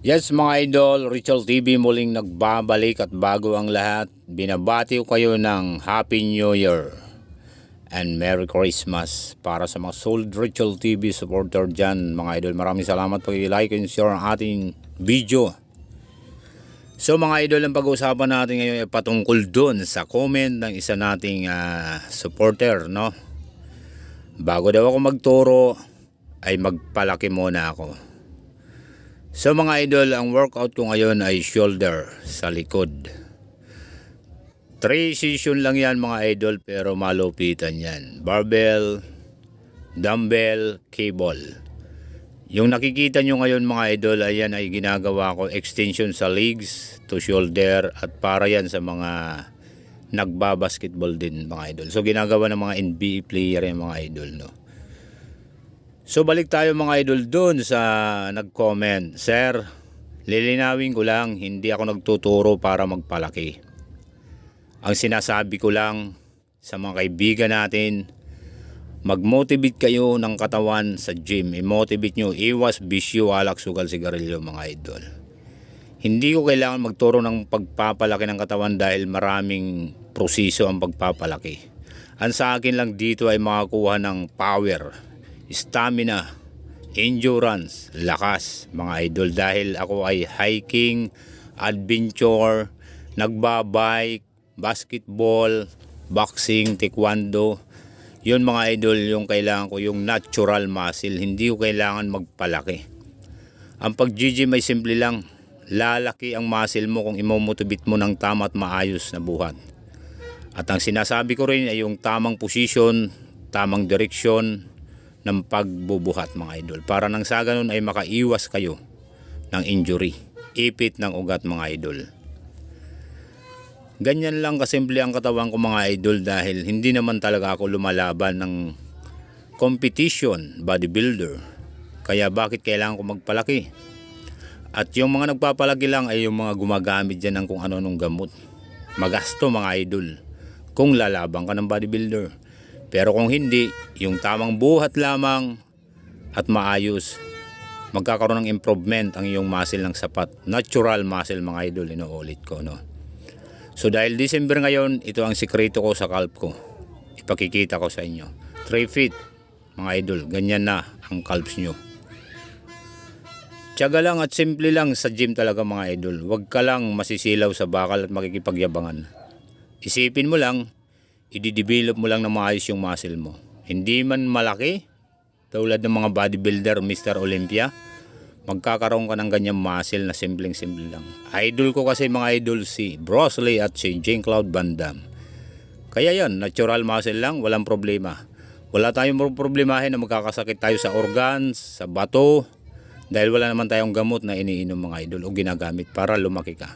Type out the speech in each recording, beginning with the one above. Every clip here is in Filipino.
Yes mga idol, Richel TV muling nagbabalik at bago ang lahat, binabati ko kayo ng Happy New Year and Merry Christmas para sa mga solid Richel TV supporter dyan mga idol. Maraming salamat po i-like and share ang ating video. So mga idol, ang pag-uusapan natin ngayon ay patungkol dun sa comment ng isa nating supporter, no? Bago daw ako magturo ay magpalaki muna ako. So mga idol, ang workout ko ngayon ay shoulder sa likod. 3 session lang yan mga idol, pero malupitan yan. Barbell, dumbbell, cable. Yung nakikita nyo ngayon mga idol, ayan ay ginagawa ko extension sa legs to shoulder, at para yan sa mga nagbabasketball din mga idol. So ginagawa ng mga NBA player yan mga idol, no? So balik tayo mga idol doon sa nag-comment. Sir, lilinawin ko lang, hindi ako nagtuturo para magpalaki. Ang sinasabi ko lang sa mga kaibigan natin, mag-motivate kayo ng katawan sa gym. I-motivate nyo, iwas bisyo, alak, sugal, sigarilyo mga idol. Hindi ko kailangan magturo ng pagpapalaki ng katawan dahil maraming proseso ang pagpapalaki. Ang sa akin lang dito ay makakuha ng power, stamina, endurance, lakas mga idol, dahil ako ay hiking, adventure, nagbabike, basketball, boxing, taekwondo. Yun mga idol, yung kailangan ko, yung natural muscle, hindi ko kailangan magpalaki. Ang pag-gym ay simple lang, lalaki ang muscle mo kung imomotivate mo ng tama at maayos na buhat. At ang sinasabi ko rin ay yung tamang position, tamang direksyon ng pagbubuhat mga idol, para nang sa ganun ay makaiwas kayo ng injury, ipit ng ugat mga idol. Ganyan lang kasimple ang katawan ko mga idol, dahil hindi naman talaga ako lumalaban ng competition bodybuilder, kaya bakit kailangan ko magpalaki? At yung mga nagpapalaki lang ay yung mga gumagamit dyan ng kung ano-anong gamot, magasto mga idol kung lalaban ka ng bodybuilder. Pero kung hindi, yung tamang buhat lamang at maayos, magkakaroon ng improvement ang iyong muscle ng sapat. Natural muscle mga idol, inuulit ko, no? So dahil December ngayon, ito ang sikreto ko sa calf ko. Ipakikita ko sa inyo. 3 feet mga idol, ganyan na ang calves nyo. Tiyaga lang at simple lang sa gym talaga mga idol. Huwag ka lang masisilaw sa bakal at makikipagyabangan. Isipin mo lang, i-develop mo lang na maayos yung muscle mo. Hindi man malaki, tulad ng mga bodybuilder, Mr. Olympia, magkakaroon ka ng ganyang muscle na simpleng-simple lang. Idol ko kasi mga idol si Bruce Lee at si Jean-Claude Van Damme. Kaya yan, natural muscle lang, walang problema. Wala tayong problemahin na magkakasakit tayo sa organs, sa bato, dahil wala naman tayong gamot na iniinom mga idol o ginagamit para lumaki ka.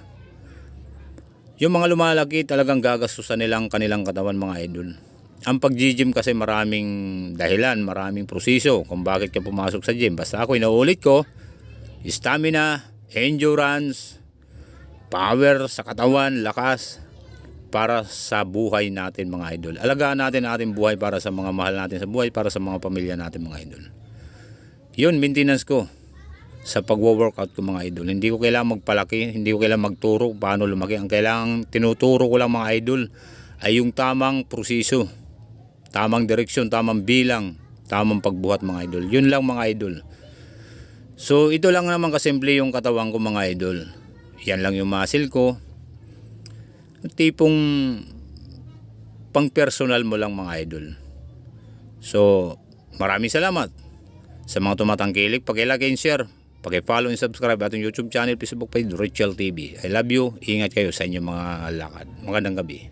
Yung mga lumalaki, talagang gagastusan nilang kanilang katawan mga idol. Ang pag-gym kasi maraming dahilan, maraming proseso kung bakit ka pumasok sa gym. Basta ako inuulit ko, stamina, endurance, power sa katawan, lakas para sa buhay natin mga idol. Alagaan natin ang ating buhay para sa mga mahal natin sa buhay, para sa mga pamilya natin mga idol. Yun, maintenance ko sa pagwo-workout ko mga idol. Hindi ko kailangan magpalaki, hindi ko kailangan magturo paano lumaki. Ang kailangan tinuturo ko lang mga idol ay yung tamang proseso, tamang direksyon, tamang bilang, tamang pagbuhat mga idol. Yun lang mga idol. So ito lang naman kasimple yung katawan ko mga idol. Yan lang yung muscle ko. Tipong pang personal mo lang mga idol. So maraming salamat sa mga tumatangkilik. Pag-like and share, paki-follow and subscribe ating YouTube channel, Facebook page, Richel TV. I love you. Ingat kayo sa inyong mga lakad. Magandang gabi.